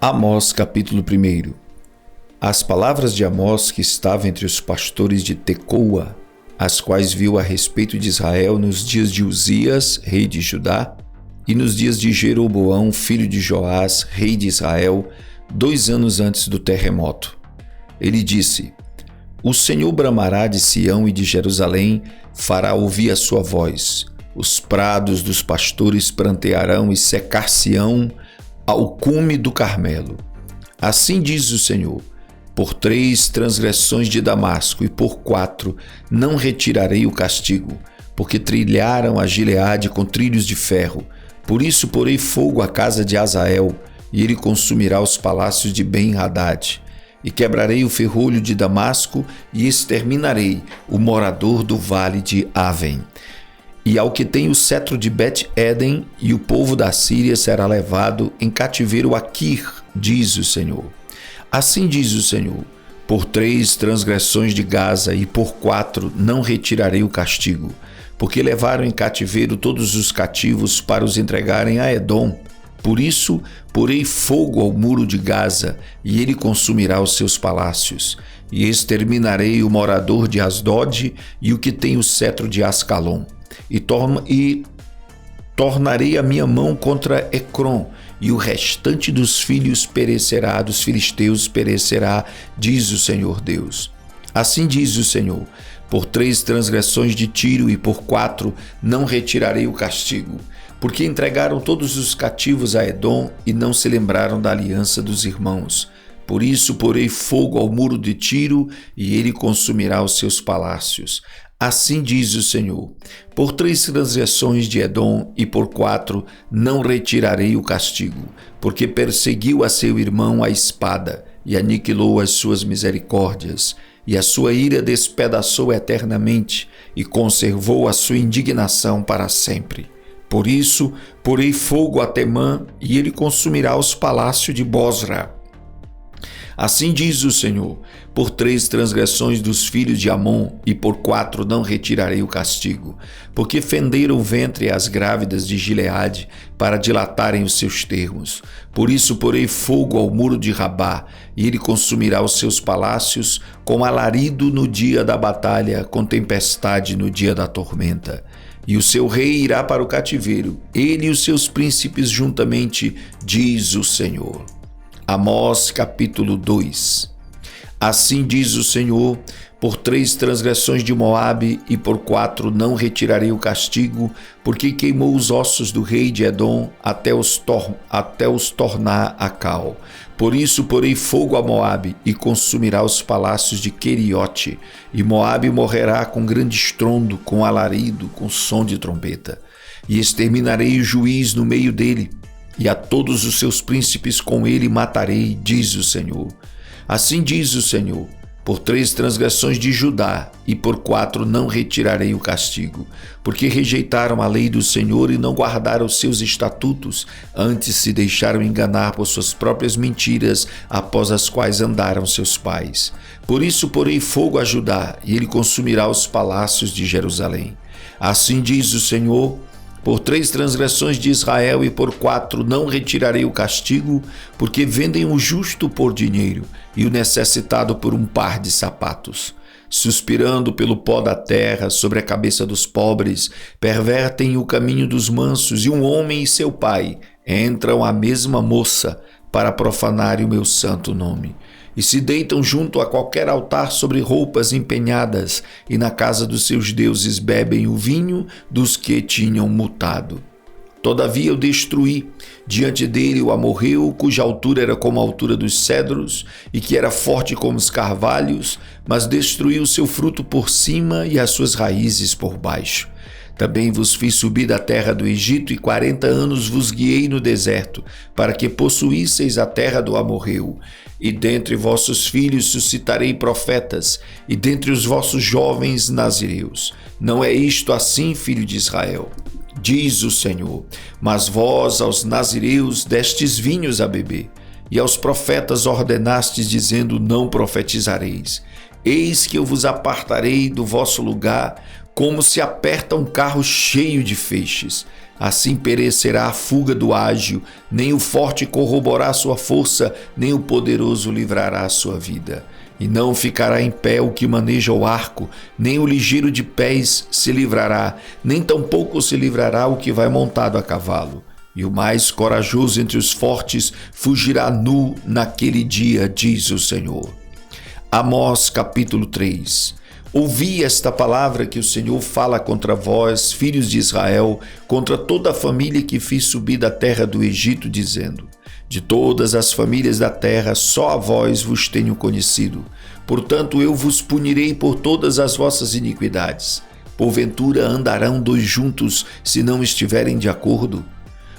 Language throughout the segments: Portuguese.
Amós capítulo 1. As palavras de Amós que estava entre os pastores de Tecoa, as quais viu a respeito de Israel nos dias de Uzias, rei de Judá, e nos dias de Jeroboão, filho de Joás, rei de Israel, 2 anos antes do terremoto. Ele disse: O Senhor bramará de Sião e de Jerusalém, fará ouvir a sua voz. Os prados dos pastores prantearão e secar-se-ão ao cume do Carmelo. Assim diz o Senhor: por 3 transgressões de Damasco e por 4 não retirarei o castigo, porque trilharam a Gileade com trilhos de ferro. Por isso porei fogo à casa de Azael, e ele consumirá os palácios de Ben-Hadad. E quebrarei o ferrolho de Damasco, e exterminarei o morador do vale de Aven. E ao que tem o cetro de Bet-Eden, e o povo da Síria será levado em cativeiro a Quir, diz o Senhor. Assim diz o Senhor: por 3 transgressões de Gaza e por 4 não retirarei o castigo, porque levaram em cativeiro todos os cativos para os entregarem a Edom. Por isso porei fogo ao muro de Gaza, e ele consumirá os seus palácios. E exterminarei o morador de Asdod e o que tem o cetro de Ascalon. E tornarei a minha mão contra Ecrom, e o restante dos filhos perecerá, dos filisteus perecerá, diz o Senhor Deus. Assim diz o Senhor: por 3 transgressões de Tiro e por 4 não retirarei o castigo, porque entregaram todos os cativos a Edom e não se lembraram da aliança dos irmãos. Por isso porei fogo ao muro de Tiro, e ele consumirá os seus palácios. Assim diz o Senhor: por 3 transgressões de Edom e por 4 não retirarei o castigo, porque perseguiu a seu irmão à espada e aniquilou as suas misericórdias, e a sua ira despedaçou eternamente e conservou a sua indignação para sempre. Por isso porei fogo a Temã, e ele consumirá os palácios de Bosra. Assim diz o Senhor: por 3 transgressões dos filhos de Amon e por 4 não retirarei o castigo, porque fenderam o ventre às grávidas de Gileade para dilatarem os seus termos. Por isso porei fogo ao muro de Rabá, e ele consumirá os seus palácios com alarido no dia da batalha, com tempestade no dia da tormenta. E o seu rei irá para o cativeiro, ele e os seus príncipes juntamente, diz o Senhor. Amós capítulo 2. Assim diz o Senhor: por 3 transgressões de Moabe e por 4 não retirarei o castigo, porque queimou os ossos do rei de Edom até os tornar a cal. Por isso porei fogo a Moabe e consumirá os palácios de Queriote, e Moabe morrerá com grande estrondo, com alarido, com som de trombeta. E exterminarei o juiz no meio dele, e a todos os seus príncipes com ele matarei, diz o Senhor. Assim diz o Senhor: por 3 transgressões de Judá e por 4 não retirarei o castigo, porque rejeitaram a lei do Senhor e não guardaram os seus estatutos, antes se deixaram enganar por suas próprias mentiras, após as quais andaram seus pais. Por isso porei fogo a Judá, e ele consumirá os palácios de Jerusalém. Assim diz o Senhor: por 3 transgressões de Israel e por 4 não retirarei o castigo, porque vendem o justo por dinheiro e o necessitado por um par de sapatos. Suspirando pelo pó da terra sobre a cabeça dos pobres, pervertem o caminho dos mansos, e um homem e seu pai entram à mesma moça para profanarem o meu santo nome. E se deitam junto a qualquer altar sobre roupas empenhadas, e na casa dos seus deuses bebem o vinho dos que tinham mutado. Todavia eu destruí diante dele o amorreu, cuja altura era como a altura dos cedros, e que era forte como os carvalhos, mas destruí o seu fruto por cima e as suas raízes por baixo. Também vos fiz subir da terra do Egito, e 40 anos vos guiei no deserto, para que possuísseis a terra do amorreu. E dentre vossos filhos suscitarei profetas, e dentre os vossos jovens nazireus. Não é isto assim, filho de Israel? Diz o Senhor: mas vós aos nazireus destes vinhos a beber, e aos profetas ordenastes, dizendo: não profetizareis. Eis que eu vos apartarei do vosso lugar, como se aperta um carro cheio de feixes. Assim perecerá a fuga do ágil, nem o forte corroborará sua força, nem o poderoso livrará a sua vida. E não ficará em pé o que maneja o arco, nem o ligeiro de pés se livrará, nem tampouco se livrará o que vai montado a cavalo. E o mais corajoso entre os fortes fugirá nu naquele dia, diz o Senhor. Amós capítulo 3. Ouvi esta palavra que o Senhor fala contra vós, filhos de Israel, contra toda a família que fiz subir da terra do Egito, dizendo: de todas as famílias da terra, só a vós vos tenho conhecido. Portanto, eu vos punirei por todas as vossas iniquidades. Porventura andarão dois juntos, se não estiverem de acordo?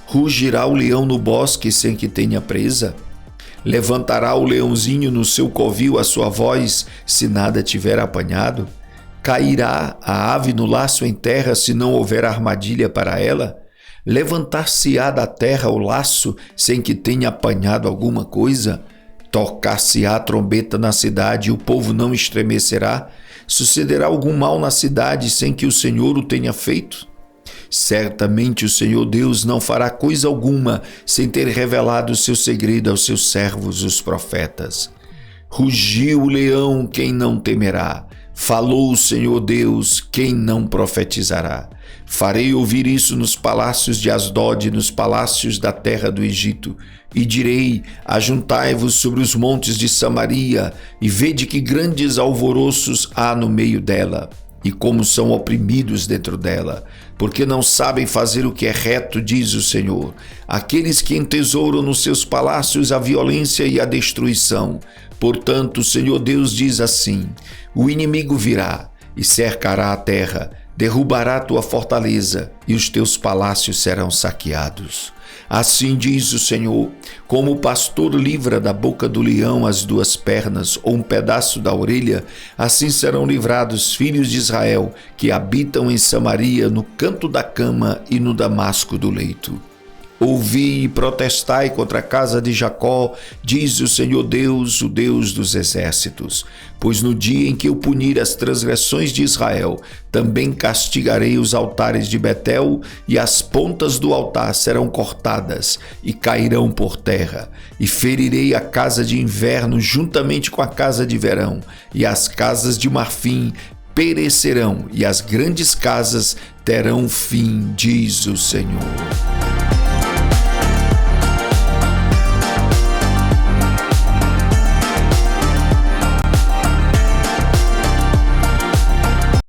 Rugirá o leão no bosque sem que tenha presa? Levantará o leãozinho no seu covil a sua voz, se nada tiver apanhado? Cairá a ave no laço em terra, se não houver armadilha para ela? Levantar-se-á da terra o laço, sem que tenha apanhado alguma coisa? Tocar-se-á a trombeta na cidade, e o povo não estremecerá? Sucederá algum mal na cidade, sem que o Senhor o tenha feito? Certamente o Senhor Deus não fará coisa alguma sem ter revelado o seu segredo aos seus servos, os profetas. Rugiu o leão, quem não temerá? Falou o Senhor Deus, quem não profetizará? Farei ouvir isso nos palácios de Asdod e nos palácios da terra do Egito. E direi: ajuntai-vos sobre os montes de Samaria, e vede que grandes alvoroços há no meio dela, e como são oprimidos dentro dela, porque não sabem fazer o que é reto, diz o Senhor. Aqueles que entesouram nos seus palácios a violência e a destruição. Portanto, o Senhor Deus diz assim: o inimigo virá e cercará a terra, derrubará a tua fortaleza, e os teus palácios serão saqueados. Assim diz o Senhor: como o pastor livra da boca do leão as duas pernas ou um pedaço da orelha, assim serão livrados filhos de Israel que habitam em Samaria, no canto da cama e no damasco do leito. Ouvi e protestai contra a casa de Jacó, diz o Senhor Deus, o Deus dos exércitos. Pois no dia em que eu punir as transgressões de Israel, também castigarei os altares de Betel, e as pontas do altar serão cortadas e cairão por terra. E ferirei a casa de inverno juntamente com a casa de verão, e as casas de marfim perecerão, e as grandes casas terão fim, diz o Senhor.